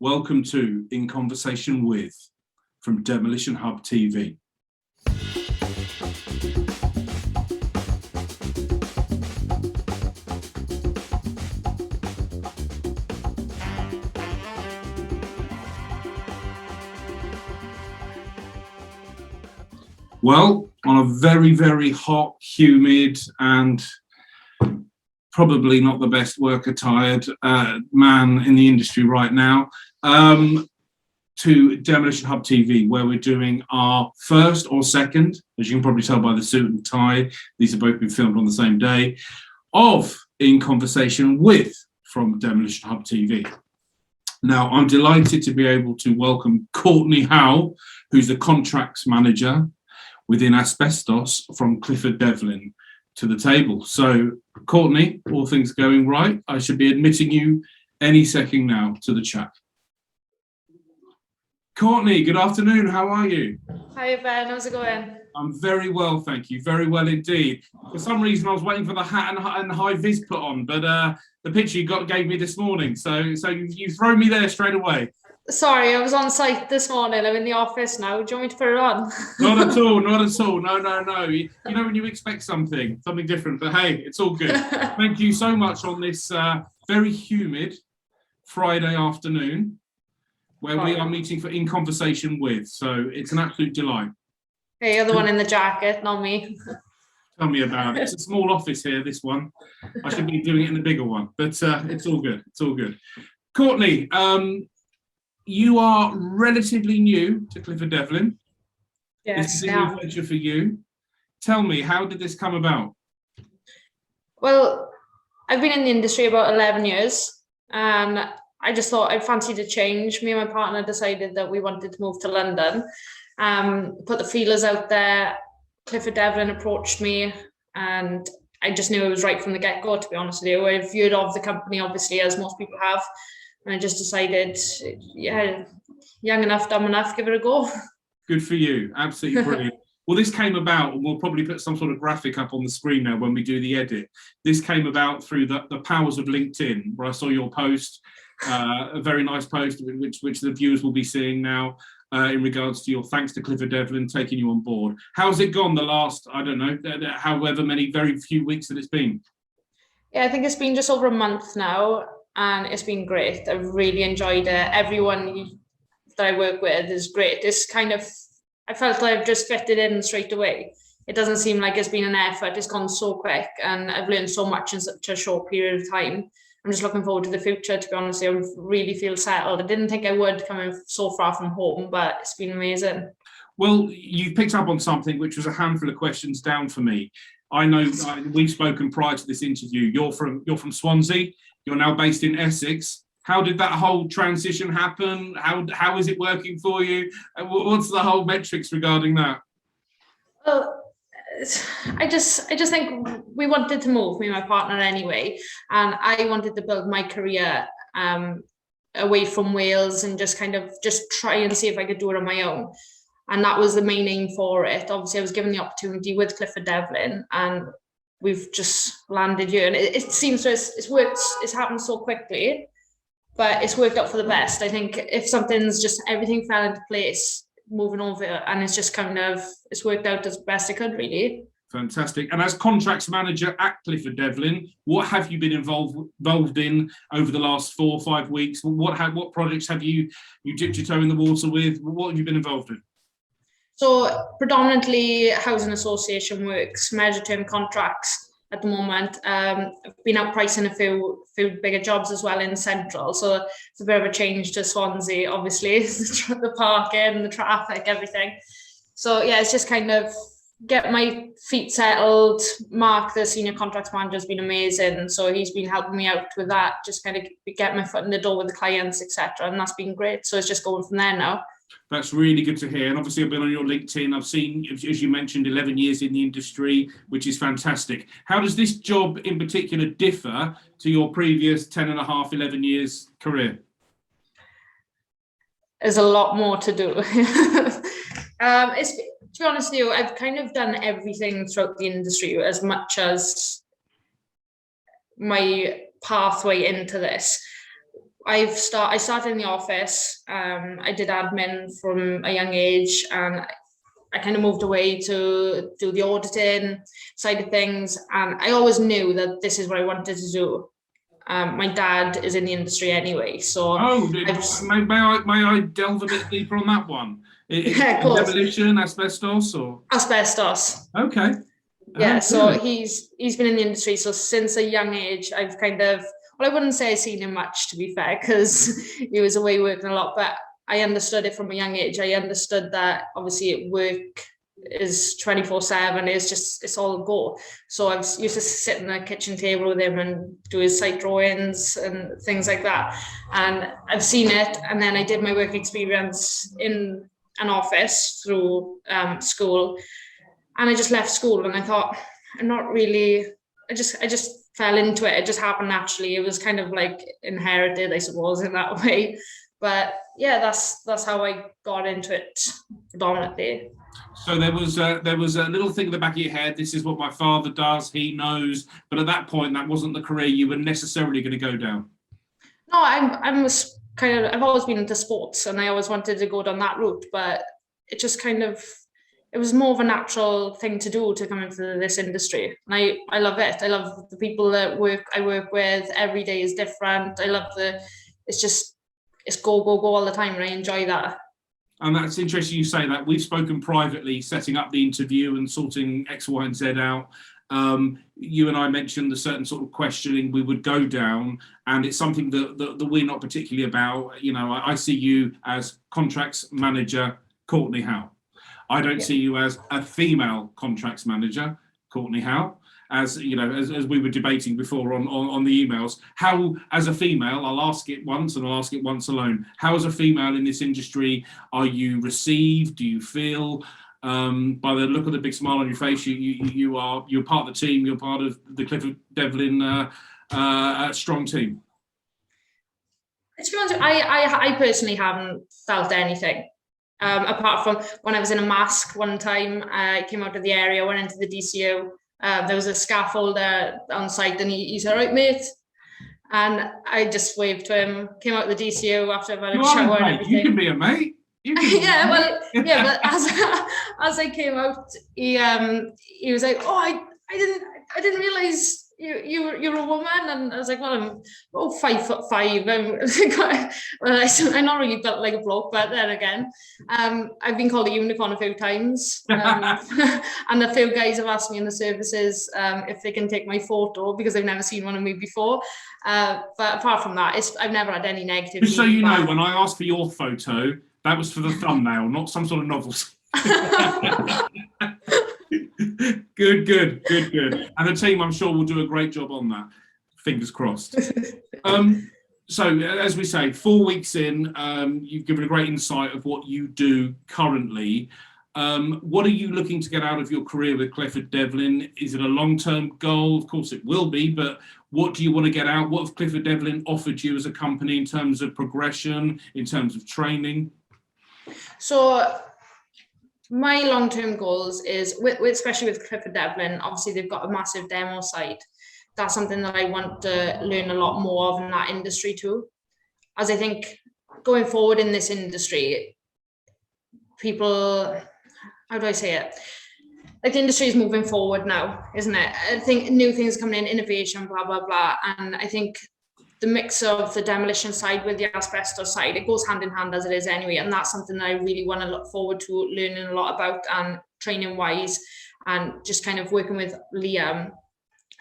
Welcome to In Conversation With from Demolition Hub TV. Well, on a very, very hot, humid and probably not the best work-attired man in the industry right now, to Demolition Hub TV, where we're doing our first or second, as you can probably tell by the suit and tie, these have both been filmed on the same day, of In Conversation With from Demolition Hub TV. Now, I'm delighted to be able to welcome Courtney Howe, who's the contracts manager within asbestos from Clifford Devlin, to the table. So, Courtney, all things going right, I should be admitting you any second now to the chat. Courtney, good afternoon. How are you? Hi Ben, how's it going? I'm very well, thank you. Very well indeed. For some reason, I was waiting for the hat and high vis put on, but the picture you gave me this morning. So you've thrown me there straight away. Sorry, I was on site this morning. I'm in the office now. Do you want me to put it on? Not at all, not at all. No. You know when you expect something different, but hey, it's all good. Thank you so much on this very humid Friday afternoon, where we are meeting for In Conversation With. So it's an absolute delight. Hey, you're the one in the jacket, not me. Tell me about it. It's a small office here, this one. I should be doing it in the bigger one, but it's all good. It's all good. Courtney, you are relatively new to Clifford Devlin. Yes, this is a new venture for you. Tell me, how did this come about? Well, I've been in the industry about 11 years, and I just thought I fancied a change. Me and my partner decided that we wanted to move to London, put the feelers out there. Clifford Devlin approached me, and I just knew it was right from the get-go, to be honest with you. I've viewed of the company, obviously, as most people have. And I just decided, yeah, young enough, dumb enough, give it a go. Good for you. Absolutely brilliant. Well, this came about, and we'll probably put some sort of graphic up on the screen now when we do the edit. This came about through the powers of LinkedIn, where I saw your post, a very nice post, which the viewers will be seeing now, in regards to your thanks to Clifford Devlin taking you on board. How's it gone the last, I don't know, however many, very few weeks that it's been? Yeah, I think it's been just over a month now. And it's been great. I've really enjoyed it. Everyone that I work with is great. It's I felt like I've just fitted in straight away. It doesn't seem like it's been an effort. It's gone so quick, and I've learned so much in such a short period of time. I'm just looking forward to the future, to be honest. I really feel settled. I didn't think I would, coming so far from home, but it's been amazing. Well, you picked up on something which was a handful of questions down for me. I know we've spoken prior to this interview. You're from Swansea. You're now based in Essex. How did that whole transition happen? How is it working for you? What's the whole metrics regarding that? Well, I just think we wanted to move, me and my partner anyway, and I wanted to build my career away from Wales and just try and see if I could do it on my own. And that was the main aim for it. Obviously, I was given the opportunity with Clifford Devlin, and we've just landed here, and it seems it's worked. It's happened so quickly, but it's worked out for the best. I think if everything fell into place, moving over, and it's worked out as best it could, really. Fantastic. And as contracts manager at Clifford Devlin, what have you been involved in over the last 4 or 5 weeks? What projects have you dipped your toe in the water with? What have you been involved in? So predominantly housing association works, measure term contracts at the moment. I've been out pricing a few bigger jobs as well in Central. So it's a bit of a change to Swansea, obviously, the parking, the traffic, everything. So yeah, it's just get my feet settled. Mark, the senior contracts manager, has been amazing. So he's been helping me out with that, just get my foot in the door with the clients, etc. And that's been great. So it's just going from there now. That's really good to hear. And obviously I've been on your LinkedIn. I've seen, as you mentioned, 11 years in the industry, which is fantastic. How does this job in particular differ to your previous 10 and a half, 11 years career? There's a lot more to do. To be honest with you, I've done everything throughout the industry as much as my pathway into this. I started in the office. I did admin from a young age, and I kind of moved away to do the auditing side of things. And I always knew that this is what I wanted to do. My dad is in the industry anyway, so Oh, may I delve a bit deeper on that one? Yeah, of course. Demolition, asbestos, or Asbestos. okay. Yeah, Oh, so good. he's been in the industry. So since a young age, I've kind of, well, I wouldn't say I've seen him much, to be fair, because he was away working a lot, but I understood it from a young age. I understood that obviously work is 24/7, it's all go. So I was used to sit in the kitchen table with him and do his site drawings and things like that. And I've seen it. And then I did my work experience in an office through school. And I just left school and I thought, I'm not really, I just fell into it. It just happened naturally. It was kind of like inherited, I suppose, in that way. But yeah, that's how I got into it predominantly. So there was a little thing in the back of your head. This is what my father does. He knows, but at that point, that wasn't the career you were necessarily going to go down. No, I've always been into sports, and I always wanted to go down that route. But it just kind of, it was more of a natural thing to do to come into this industry. And I love it. I love the people that I work with. Every day is different. I love it's go all the time, and I enjoy that. And that's interesting you say that. We've spoken privately, setting up the interview and sorting X, Y, and Z out. You and I mentioned the certain sort of questioning we would go down, and it's something that we're not particularly about. You know, I see you as contracts manager, Courtney Howe. I don't see you as a female contracts manager, Courtney Howe. As you know, as we were debating before on the emails, how as a female, I'll ask it once and I'll ask it once alone. How as a female in this industry are you received? Do you feel, by the look of the big smile on your face, you're part of the team, you're part of the Clifford Devlin strong team? To be honest, I personally haven't felt anything. Apart from when I was in a mask one time, I came out of the area, went into the DCO. There was a scaffolder on site, and he said, "Right, mate." And I just waved to him, came out of the DCO after I've had a shower and everything. You can be a mate. Yeah, well, yeah, but as I came out, he was like, "Oh, I didn't realize you're a woman," and I was like, "Well, I'm 5'5". I'm not really built like a bloke, but then again, I've been called a unicorn a few times, and a few guys have asked me in the services if they can take my photo because they've never seen one of me before. But apart from that, I've never had any negative. Just so you know, when I asked for your photo, that was for the thumbnail, not some sort of novels. Good. And the team, I'm sure, will do a great job on that. Fingers crossed. So, as we say, 4 weeks in, you've given a great insight of what you do currently. What are you looking to get out of your career with Clifford Devlin? Is it a long-term goal? Of course it will be, but what do you want to get out? What have Clifford Devlin offered you as a company in terms of progression, in terms of training? So my long-term goals is, especially with Clifford Devlin, obviously they've got a massive demo site. That's something that I want to learn a lot more of in that industry too. As I think going forward in this industry, people, how do I say it? Like the industry is moving forward now, isn't it? I think new things coming in, innovation, blah, blah, blah. And I think the mix of the demolition side with the asbestos side, it goes hand in hand as it is anyway. And that's something that I really want to look forward to learning a lot about and training wise, and just kind of working with Liam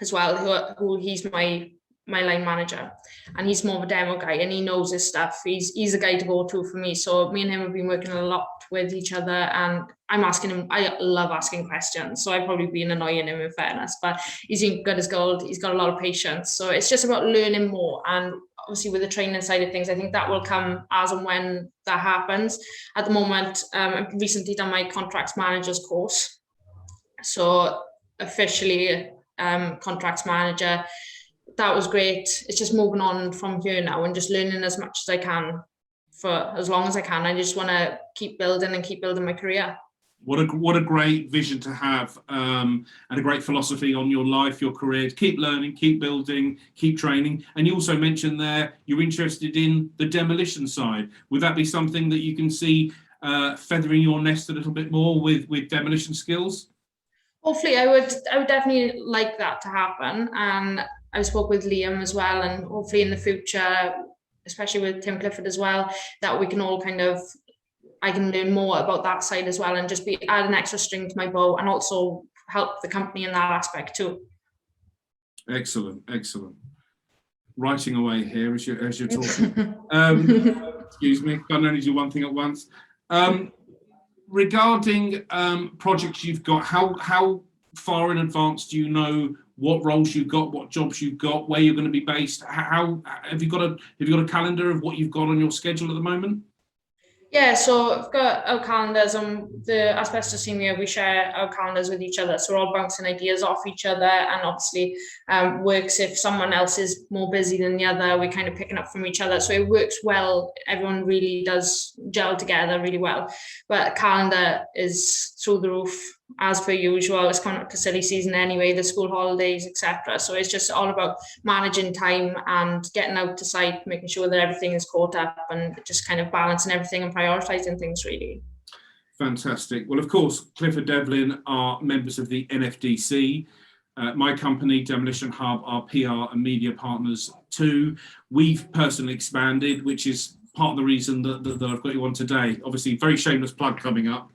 as well, who he's my line manager, and he's more of a demo guy and he knows his stuff. He's the guy to go to for me. So me and him have been working a lot with each other, and I'm asking him, I love asking questions, so I've probably been annoying him in fairness, but he's been good as gold. He's got a lot of patience, so it's just about learning more. And obviously with the training side of things, I think that will come as and when that happens. At the moment, I've recently done my contracts managers course, so officially contracts manager. That was great. It's just moving on from here now and just learning as much as I can for as long as I can. I just want to keep building my career. What a great vision to have, and a great philosophy on your life, your career. Keep learning, keep building, keep training. And you also mentioned there you're interested in the demolition side. Would that be something that you can see feathering your nest a little bit more with demolition skills? Hopefully, I would definitely like that to happen. And I spoke with Liam as well, and hopefully in the future, especially with Tim Clifford as well, that we can all I can learn more about that side as well, and just add an extra string to my bow, and also help the company in that aspect too. Excellent, excellent. Writing away here as you're talking. Excuse me, can't only do one thing at once. Regarding projects you've got, how far in advance do you know what roles you've got, what jobs you've got, where you're going to be based? How have you got a calendar of what you've got on your schedule at the moment? Yeah, so I've got our calendars, and the asbestos team here, we share our calendars with each other. So we're all bouncing ideas off each other, and obviously works if someone else is more busy than the other, we're kind of picking up from each other. So it works well. Everyone really does gel together really well. But calendar is through the roof as per usual. It's coming up to silly season anyway, the school holidays, etc. So it's just all about managing time and getting out to site, making sure that everything is caught up, and just kind of balancing everything and prioritizing things really. Fantastic. Well, of course, Clifford Devlin are members of the NFDC. My company, Demolition Hub, are PR and media partners too. We've personally expanded, which is part of the reason that I've got you on today. Obviously, very shameless plug coming up.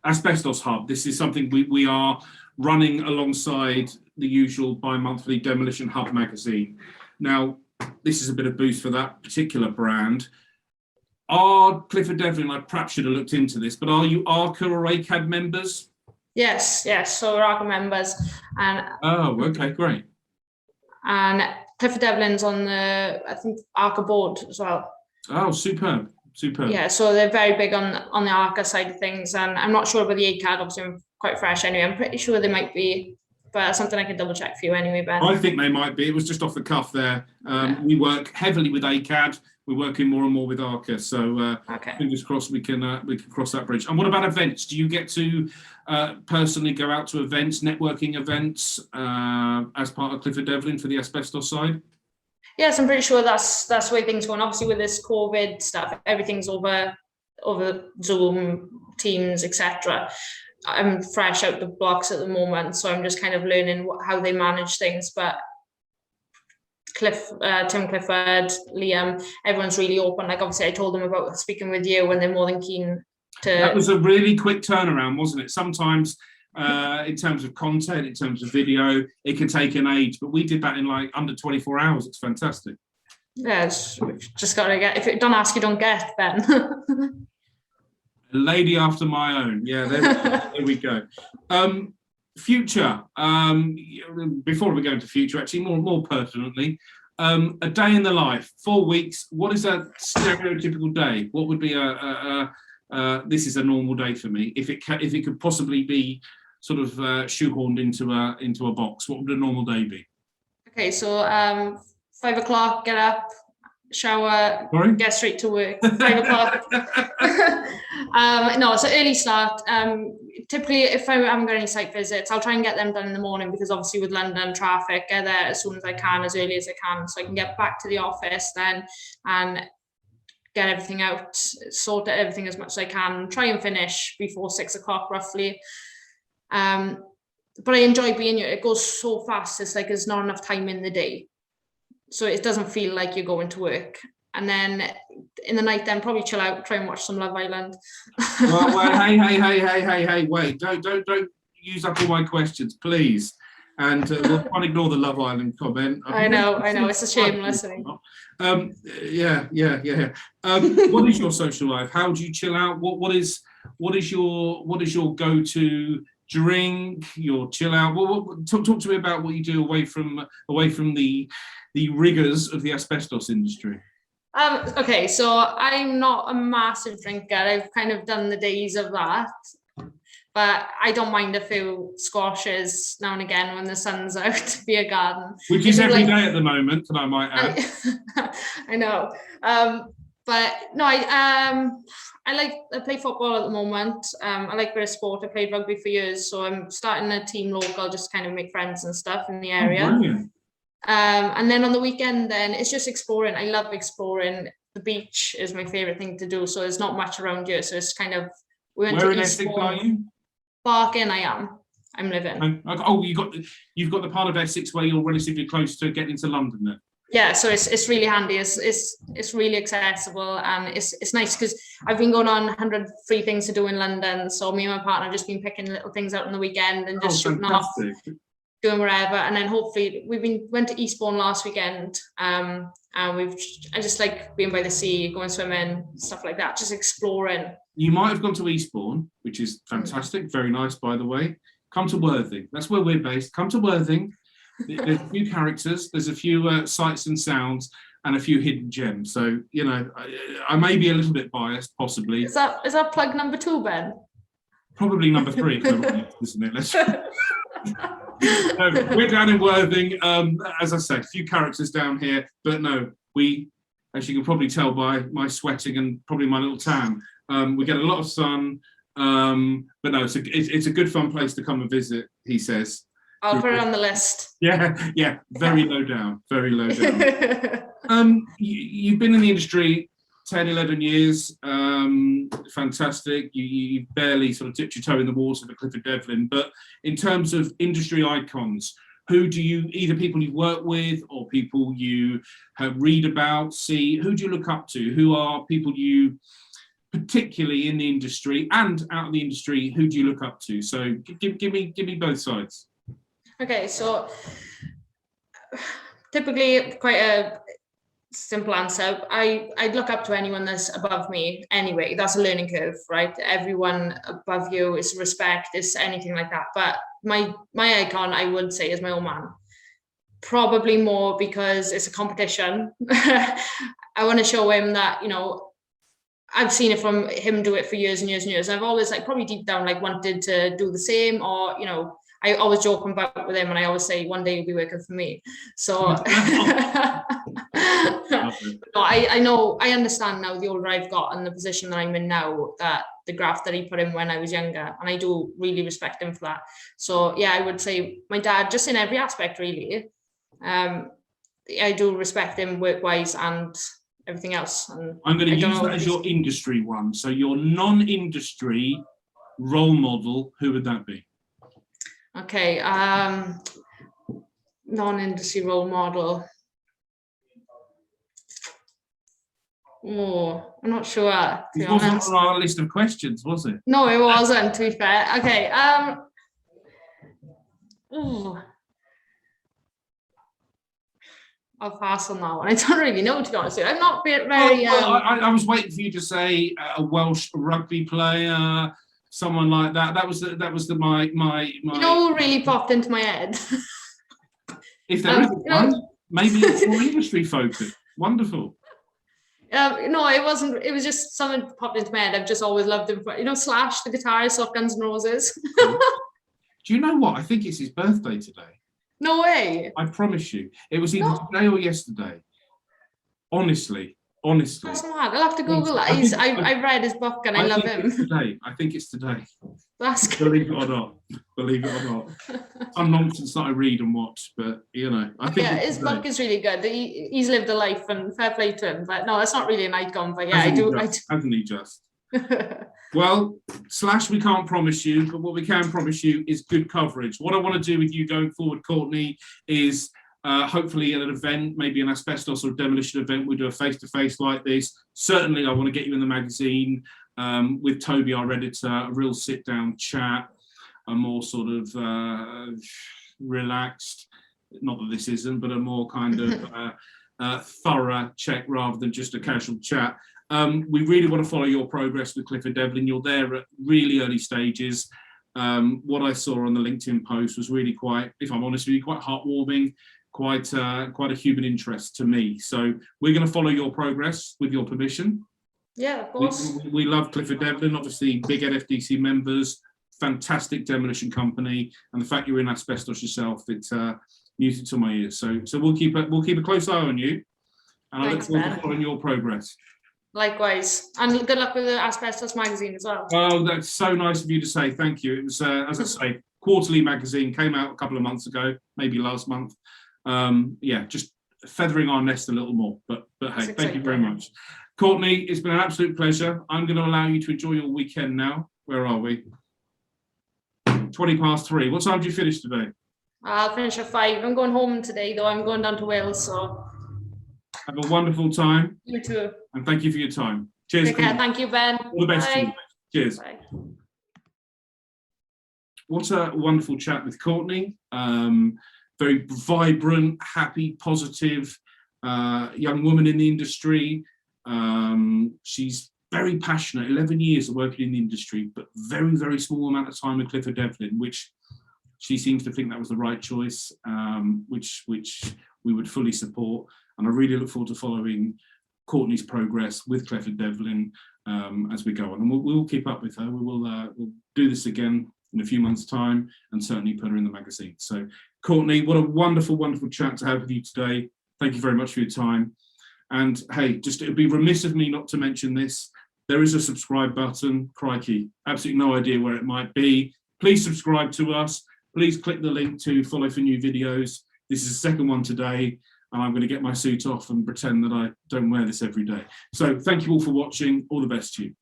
Asbestos Hub. This is something we are running alongside the usual bi-monthly Demolition Hub magazine. Now, this is a bit of boost for that particular brand. Are Clifford Devlin, I perhaps should have looked into this, but are you ARCA or ACAD members? Yes. So we're ARCA members. And oh, okay, great. And Clifford Devlin's on the, I think, ARCA board as well. Oh, superb. Yeah, so they're very big on the ARCA side of things, and I'm not sure about the ACAD. Obviously, I'm quite fresh anyway. I'm pretty sure they might be, but something I can double check for you anyway, Ben. I think they might be. It was just off the cuff there. Yeah. We work heavily with ACAD. We're working more and more with ARCA. So okay. Fingers crossed we can cross that bridge. And what about events? Do you get to personally go out to events, networking events, as part of Clifford Devlin for the asbestos side? Yes, I'm pretty sure that's the way things go. And obviously with this COVID stuff, everything's over Zoom, Teams, etc. I'm fresh out the blocks at the moment, so I'm just kind of learning how they manage things. But Tim Clifford, Liam, everyone's really open. Like obviously I told them about speaking with you, and they're more than keen to. That was a really quick turnaround, wasn't it? Sometimes in terms of content, in terms of video, it can take an age, but we did that in like under 24 hours. It's fantastic. Yeah, just got to get, if you don't ask, you don't get, Ben. A lady after my own. Yeah, there we go. Future, before we go into future, actually more pertinently, a day in the life, 4 weeks, what is a stereotypical day? What would be this is a normal day for me, if it could possibly be sort of shoehorned into a box? What would a normal day be? Okay, so 5 o'clock, get up, shower, Sorry? Get straight to work. 5 o'clock. No, so early start. Typically, if I haven't got any site visits, I'll try and get them done in the morning, because obviously with London traffic, get there as soon as I can, as early as I can, so I can get back to the office then and get everything out, sort everything as much as I can, try and finish before 6 o'clock roughly. But I enjoy being here. It goes so fast. It's like there's not enough time in the day, so it doesn't feel like you're going to work. And then in the night, then probably chill out, try and watch some Love Island. well, hey, wait! Don't use up all my questions, please. And we'll try and ignore the Love Island comment. I know, it's a shameless thing. Yeah. What is your social life? How do you chill out? What is your go-to drink? Your chill out? Talk to me about what you do away from the rigors of the asbestos industry. Okay, so I'm not a massive drinker. I've kind of done the days of that, but I don't mind a few squashes now and again when the sun's out, beer garden. Which is every day at the moment, and I might add. I know. but no, I play football at the moment. I like a bit of sport. I played rugby for years, so I'm starting a team local, just kind of make friends and stuff in the area. Brilliant. And then on the weekend, then it's just exploring. I love exploring. The beach is my favorite thing to do. So there's not much around here. So it's kind of we went Where to in Essex are you? Barking. I'm living. Oh, you've got the part of Essex where you're relatively close to getting to London then. Yeah, so it's really handy. It's really accessible, and it's nice because I've been going on 100 free things to do in London. So me and my partner have just been picking little things out on the weekend and just shooting off, doing wherever. And then hopefully went to Eastbourne last weekend. And I just like being by the sea, going swimming, stuff like that, just exploring. You might have gone to Eastbourne, which is fantastic, very nice, by the way. Come to Worthing. That's where we're based. Come to Worthing. There's a few characters, there's a few sights and sounds, and a few hidden gems. So, you know, I may be a little bit biased, possibly. Is that plug number 2, Ben? Probably number 3, isn't it? No, we're down in Worthing. As I said, a few characters down here, but no, we, as you can probably tell by my sweating and probably my little tan, we get a lot of sun. But no, it's a good fun place to come and visit, he says. I'll put it on the list. Yeah, very low down, very low down. You've been in the industry 10, 11 years, fantastic. You barely sort of dipped your toe in the water for Clifford Devlin, but in terms of industry icons, who do you, either people you work with or people you read about, see, who do you look up to? Who are people you, particularly in the industry and out of the industry, who do you look up to? So give me both sides. Okay, so typically quite a simple answer. I'd look up to anyone that's above me anyway. That's a learning curve, right? Everyone above you is respect, is anything like that. But my icon, I would say, is my old man. Probably more because it's a competition. I want to show him that, you know, I've seen it from him do it for years and years and years. I've always, like, probably deep down, like, wanted to do the same, or, you know, I always joke about with him, and I always say one day you'll be working for me. So I know, I understand now the older I've got and the position that I'm in now, that the graft that he put in when I was younger, and I do really respect him for that. So yeah, I would say my dad, just in every aspect, really. I do respect him work-wise and everything else. And I'm going to use that as your industry one. So your non-industry role model, who would that be? Okay, non-industry role model. Oh, I'm not sure. It wasn't on our list of questions, was it? No, it wasn't, to be fair. Okay. I'll pass on that one. I don't really know, to be honest with you. I'm not very. I was waiting for you to say a Welsh rugby player. Someone like that. That was my. You know who really popped into my head? If there is one, maybe it's more industry focused. Wonderful. No, it wasn't. It was just someone popped into my head. I've just always loved him. You know, Slash, the guitarist of Guns N' Roses. Do you know what? I think it's his birthday today. No way. I promise you. It was either today or yesterday. Honestly. That's mad. I'll have to Google that. I read his book and I love him. Today. I think it's today. That's good. Believe it or not. Some nonsense that I read and watch, but you know, I think his book is really good. He's lived a life, and fair play to him. But no, that's not really an icon. But yeah, Hasn't he just? Well, Slash, we can't promise you, but what we can promise you is good coverage. What I want to do with you going forward, Courtney, is hopefully at an event, maybe an asbestos or demolition event, we do a face-to-face like this. Certainly, I want to get you in the magazine with Toby, our editor, a real sit-down chat, a more sort of relaxed, not that this isn't, but a more kind of thorough check rather than just a casual chat. We really want to follow your progress with Clifford Devlin. You're there at really early stages. What I saw on the LinkedIn post was really quite, if I'm honest with you, quite heartwarming, quite a human interest to me. So we're going to follow your progress with your permission. Yeah, of course. We love Clifford Devlin, obviously big NFDC members, fantastic demolition company, and the fact you're in asbestos yourself, it's music to my ears. So we'll keep a close eye on you, and I look forward to following your progress. Likewise. And good luck with the Asbestos magazine as well. Oh, that's so nice of you to say. Thank you. It was, as I say, quarterly magazine, came out a couple of months ago, maybe last month. Yeah, just feathering our nest a little more. But hey, thank you very much. Courtney, it's been an absolute pleasure. I'm going to allow you to enjoy your weekend now. Where are we? 3:20. What time do you finish today? I'll finish at 5. I'm going home today, though. I'm going down to Wales, so. Have a wonderful time. You too. And thank you for your time. Cheers. Take care. Thank you, Ben. All the best to you. Cheers. Bye. What a wonderful chat with Courtney. Very vibrant, happy, positive young woman in the industry. She's very passionate, 11 years of working in the industry, but very, very small amount of time with Clifford Devlin, which she seems to think that was the right choice, which we would fully support. And I really look forward to following Courtney's progress with Clifford Devlin as we go on. And we'll keep up with her. We'll do this again in a few months' time and certainly put her in the magazine. So, Courtney, what a wonderful, wonderful chat to have with you today. Thank you very much for your time. And hey, just it would be remiss of me not to mention this. There is a subscribe button. Crikey, absolutely no idea where it might be. Please subscribe to us. Please click the link to follow for new videos. This is the second one today, and I'm going to get my suit off and pretend that I don't wear this every day. So thank you all for watching. All the best to you.